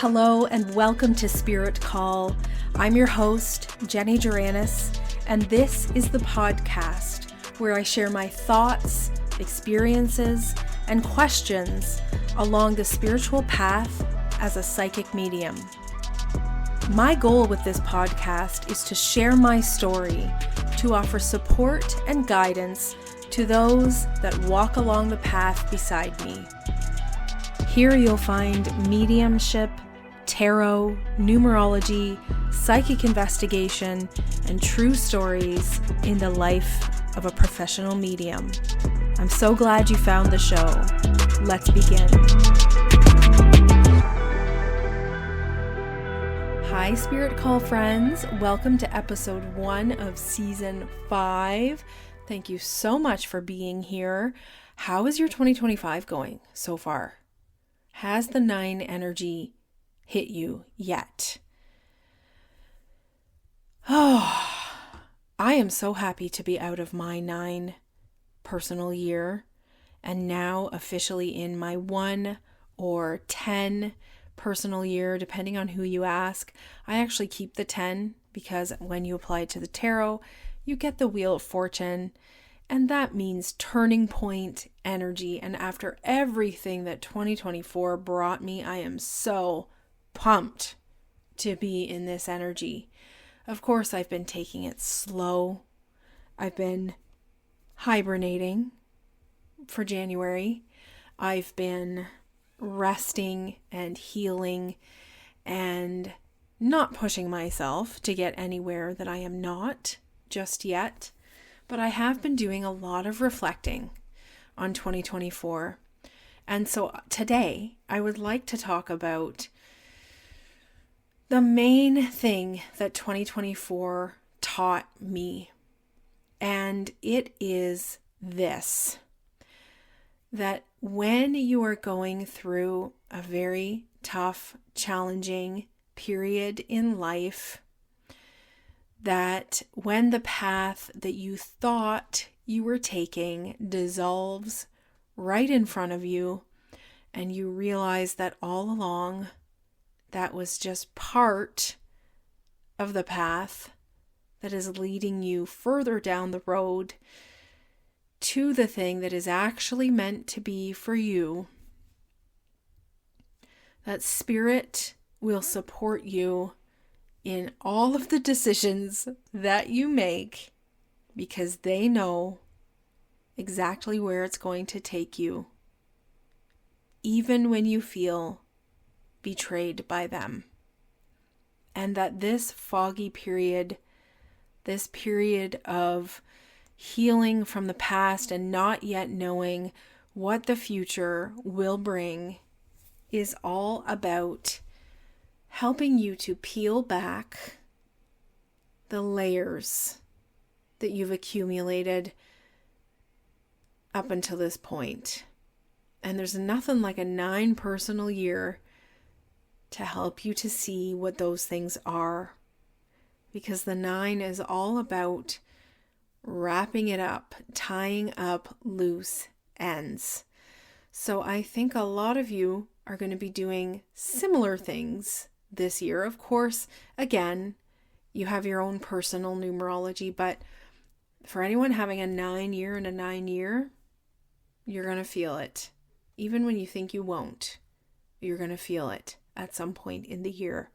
Hello and welcome to Spirit Call. I'm your host, Jeni Rhiannon, and this is the podcast where I share my thoughts, experiences, and questions along the spiritual path as a psychic medium. My goal with this podcast is to share my story, to offer support and guidance to those that walk along the path beside me. Here you'll find mediumship, tarot, numerology, psychic investigation, and true stories in the life of a professional medium. I'm so glad you found the show. Let's begin. Hi, Spirit Call friends. Welcome to episode 1 of season 5. Thank you so much for being here. How is your 2025 going so far? Has the 9 energy hit you yet? Oh, I am so happy to be out of my 9 personal year and now officially in my 1 or 10 personal year, depending on who you ask. I actually keep the 10 because when you apply to the tarot, you get the Wheel of Fortune, and that means turning point energy. And after everything that 2024 brought me, I am so pumped to be in this energy. Of course, I've been taking it slow. I've been hibernating for January. I've been resting and healing and not pushing myself to get anywhere that I am not just yet. But I have been doing a lot of reflecting on 2024. And so today I would like to talk about the main thing that 2024 taught me. And it is this: that when you are going through a very tough, challenging period in life, that when the path that you thought you were taking dissolves right in front of you, and you realize that all along that was just part of the path that is leading you further down the road to the thing that is actually meant to be for you, that Spirit will support you in all of the decisions that you make, because they know exactly where it's going to take you, even when you feel betrayed by them. And that this foggy period, this period of healing from the past and not yet knowing what the future will bring, is all about helping you to peel back the layers that you've accumulated up until this point. And there's nothing like a 9 personal year to help you to see what those things are. Because the 9 is all about wrapping it up, tying up loose ends. So I think a lot of you are going to be doing similar things this year. Of course, again, you have your own personal numerology, but for anyone having a 9 year and a 9 year, you're going to feel it. Even when you think you won't, you're going to feel it at some point in the year.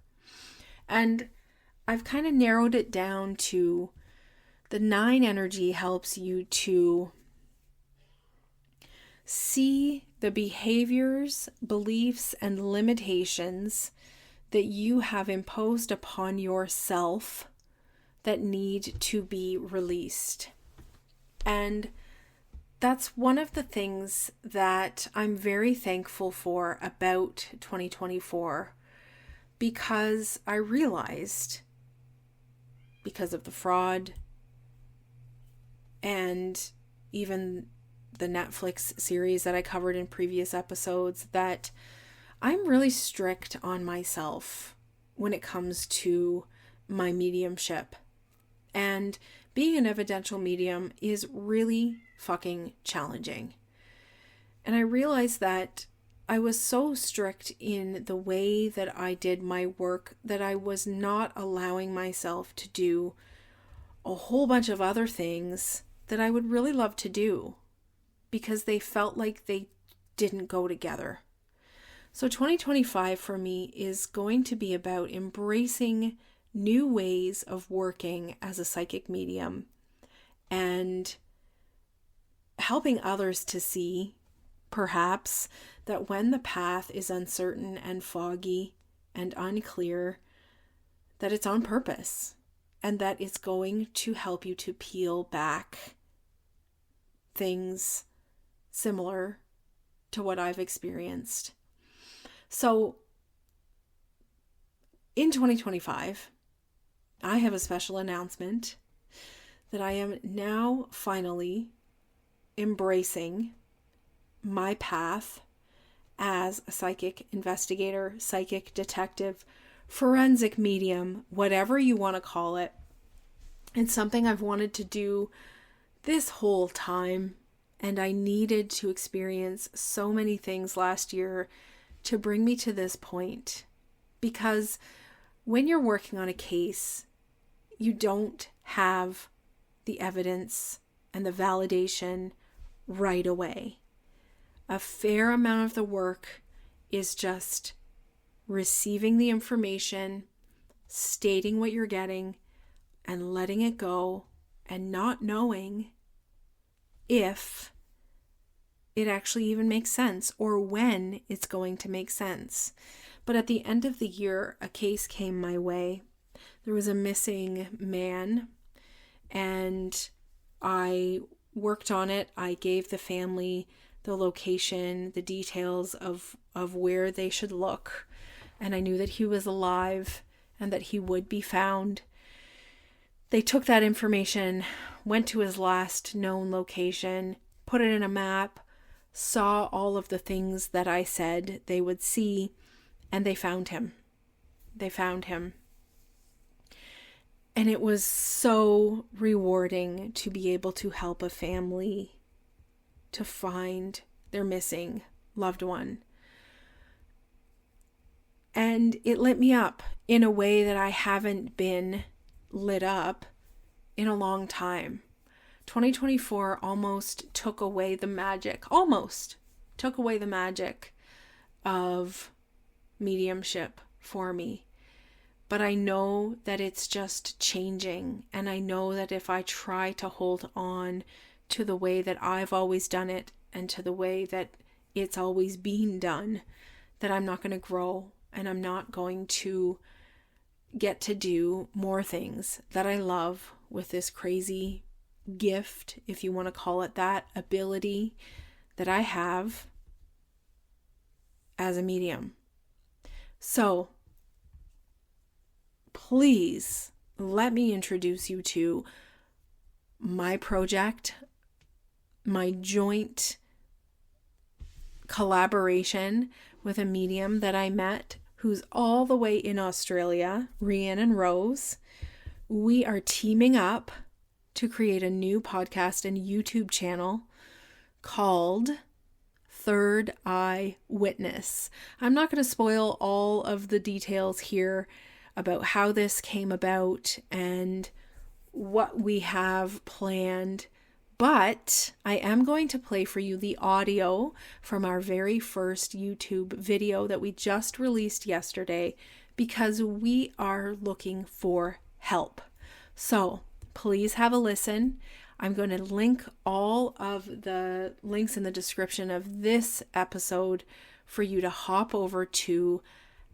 And I've kind of narrowed it down to the 9 energy helps you to see the behaviors, beliefs, and limitations that you have imposed upon yourself that need to be released. And that's one of the things that I'm very thankful for about 2024, because I realized, because of the fraud and even the Netflix series that I covered in previous episodes, that I'm really strict on myself when it comes to my mediumship. And being an evidential medium is really fucking challenging. And I realized that I was so strict in the way that I did my work that I was not allowing myself to do a whole bunch of other things that I would really love to do because they felt like they didn't go together. So 2025 for me is going to be about embracing new ways of working as a psychic medium and helping others to see, perhaps, that when the path is uncertain and foggy and unclear, that it's on purpose and that it's going to help you to peel back things similar to what I've experienced. So in 2025, I have a special announcement that I am now finally embracing my path as a psychic investigator, psychic detective, forensic medium, whatever you want to call it. It's something I've wanted to do this whole time, and I needed to experience so many things last year to bring me to this point. Because when you're working on a case, you don't have the evidence and the validation right away. A fair amount of the work is just receiving the information, stating what you're getting, and letting it go, and not knowing if it actually even makes sense or when it's going to make sense. But at the end of the year, a case came my way. There was a missing man, and I worked on it. I gave the family the location, the details of where they should look. And I knew that he was alive and that he would be found. They took that information, went to his last known location, put it in a map, saw all of the things that I said they would see, and they found him. They found him. And it was so rewarding to be able to help a family to find their missing loved one. And it lit me up in a way that I haven't been lit up in a long time. 2024 almost took away the magic of mediumship for me. But I know that it's just changing. And I know that if I try to hold on to the way that I've always done it and to the way that it's always been done, that I'm not going to grow and I'm not going to get to do more things that I love with this crazy gift, if you want to call it that, ability that I have as a medium. So please let me introduce you to my project, my joint collaboration with a medium that I met who's all the way in Australia, Rhiannon Rose. We are teaming up to create a new podcast and YouTube channel called Third Eye Witness. I'm not going to spoil all of the details here about how this came about and what we have planned, but I am going to play for you the audio from our very first YouTube video that we just released yesterday because we are looking for help. So please have a listen. I'm going to link all of the links in the description of this episode for you to hop over to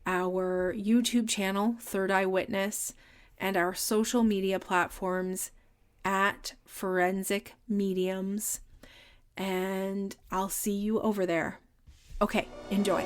our YouTube channel, Third Eye Witness, and our social media platforms at Forensic Mediums. And I'll see you over there. Okay, enjoy.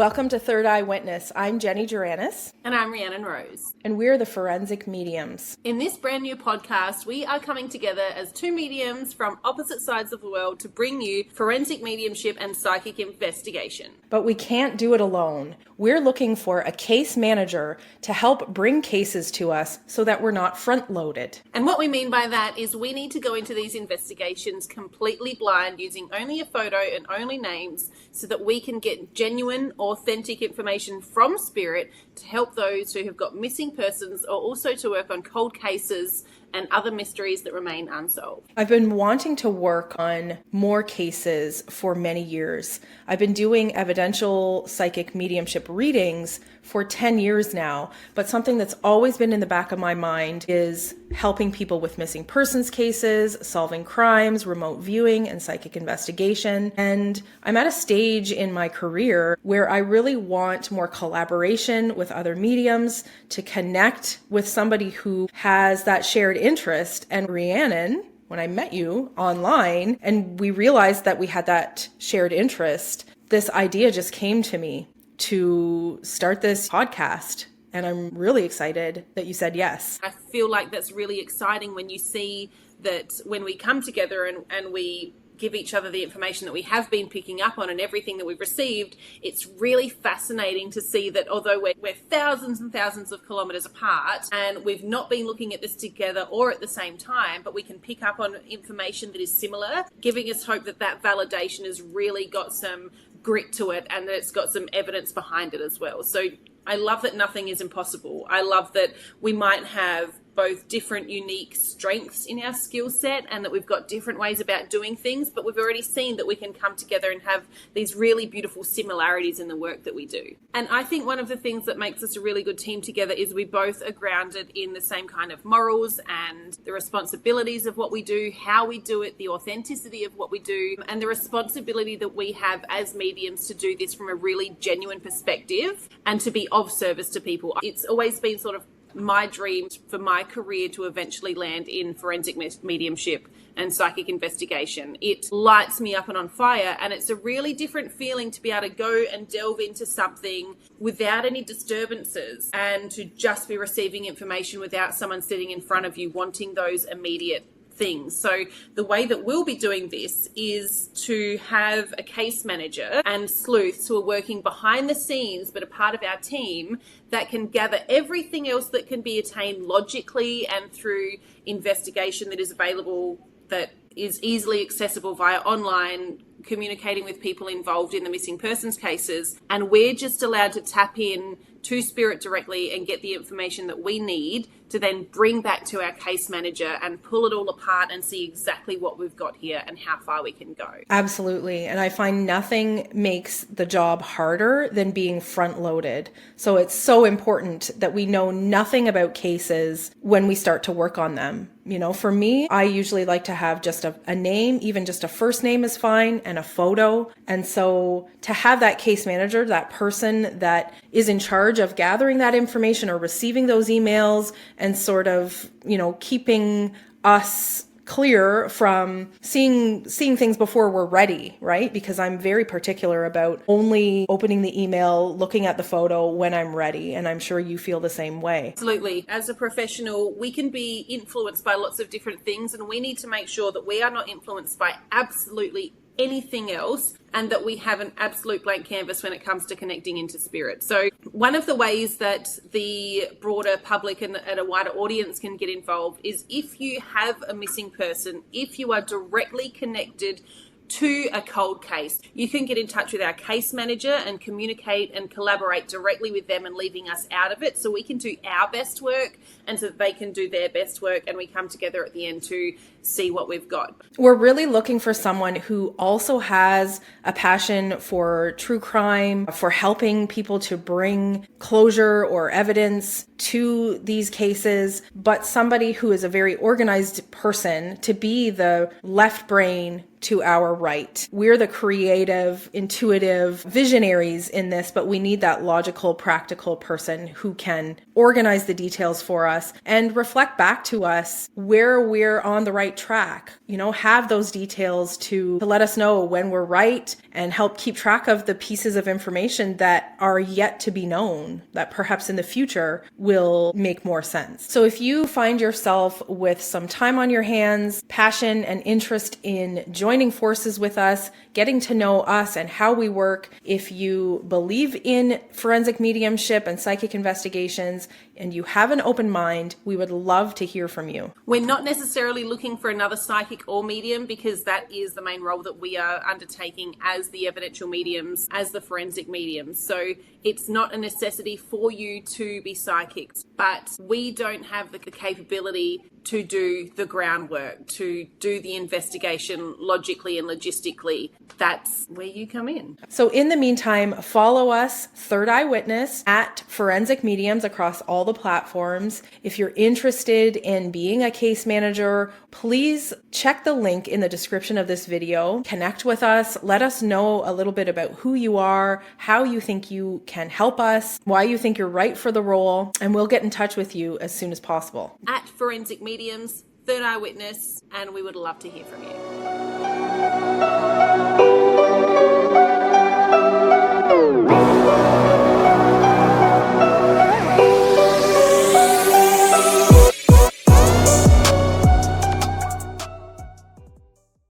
Welcome to Third Eye Witness. I'm Jeni Rhiannon. And I'm Rhiannon Rose. And we're the Forensic Mediums. In this brand new podcast, we are coming together as two mediums from opposite sides of the world to bring you forensic mediumship and psychic investigation. But we can't do it alone. We're looking for a case manager to help bring cases to us so that we're not front-loaded. And what we mean by that is we need to go into these investigations completely blind, using only a photo and only names, so that we can get genuine, authentic information from spirit to help those who have got missing persons, or also to work on cold cases and other mysteries that remain unsolved. I've been wanting to work on more cases for many years. I've been doing evidential psychic mediumship readings for 10 years now, but something that's always been in the back of my mind is helping people with missing persons cases, solving crimes, remote viewing, and psychic investigation. And I'm at a stage in my career where I really want more collaboration with other mediums to connect with somebody who has that shared interest. And Rhiannon, when I met you online and we realized that we had that shared interest, this idea just came to me to start this podcast. And I'm really excited that you said yes. I feel like that's really exciting when you see that when we come together and we give each other the information that we have been picking up on and everything that we've received, it's really fascinating to see that although we're thousands and thousands of kilometers apart and we've not been looking at this together or at the same time, but we can pick up on information that is similar, giving us hope that that validation has really got some grit to it and that it's got some evidence behind it as well. So I love that nothing is impossible. I love that we might have both different unique strengths in our skill set and that we've got different ways about doing things, but we've already seen that we can come together and have these really beautiful similarities in the work that we do. And I think one of the things that makes us a really good team together is we both are grounded in the same kind of morals and the responsibilities of what we do, how we do it, the authenticity of what we do, and the responsibility that we have as mediums to do this from a really genuine perspective and to be of service to people. It's always been sort of my dream for my career to eventually land in forensic mediumship and psychic investigation. It lights me up and on fire, and it's a really different feeling to be able to go and delve into something without any disturbances and to just be receiving information without someone sitting in front of you wanting those immediate things. So the way that we'll be doing this is to have a case manager and sleuths who are working behind the scenes but a part of our team that can gather everything else that can be attained logically and through investigation that is available, that is easily accessible via online, communicating with people involved in the missing persons cases. And we're just allowed to tap in to spirit directly and get the information that we need to then bring back to our case manager and pull it all apart and see exactly what we've got here and how far we can go. Absolutely. And I find nothing makes the job harder than being front loaded. So it's so important that we know nothing about cases when we start to work on them. You know, for me, I usually like to have just a name, even just a first name is fine, and a photo. And so to have that case manager, that person that is in charge of gathering that information or receiving those emails and sort of, you know, keeping us clear from seeing things before we're ready, right? Because I'm very particular about only opening the email, looking at the photo when I'm ready. And I'm sure you feel the same way. Absolutely. As a professional, we can be influenced by lots of different things, and we need to make sure that we are not influenced by absolutely anything else and that we have an absolute blank canvas when it comes to connecting into spirit. So one of the ways that the broader public and a wider audience can get involved is if you have a missing person, if you are directly connected to a cold case, you can get in touch with our case manager and communicate and collaborate directly with them and leaving us out of it so we can do our best work and so that they can do their best work and we come together at the end to see what we've got. We're really looking for someone who also has a passion for true crime, for helping people to bring closure or evidence to these cases, but somebody who is a very organized person to be the left brain to our right. We're the creative, intuitive visionaries in this, but we need that logical, practical person who can organize the details for us and reflect back to us where we're on the right right track. Have those details to let us know when we're right and help keep track of the pieces of information that are yet to be known that perhaps in the future will make more sense. So if you find yourself with some time on your hands, passion and interest in joining forces with us, getting to know us and how we work, if you believe in forensic mediumship and psychic investigations, and you have an open mind, we would love to hear from you. We're not necessarily looking for another psychic or medium, because that is the main role that we are undertaking as the evidential mediums, as the forensic mediums. So it's not a necessity for you to be psychics, but we don't have the capability to do the groundwork, to do the investigation logically and logistically. That's where you come in. So in the meantime, follow us, Third Eye Witness, at Forensic Mediums across all the platforms. If you're interested in being a case manager, please check the link in the description of this video. Connect with us. Let us know a little bit about who you are, how you think you can help us, why you think you're right for the role, and we'll get in touch with you as soon as possible. At Forensic Mediums, Third Eye Witness, and we would love to hear from you.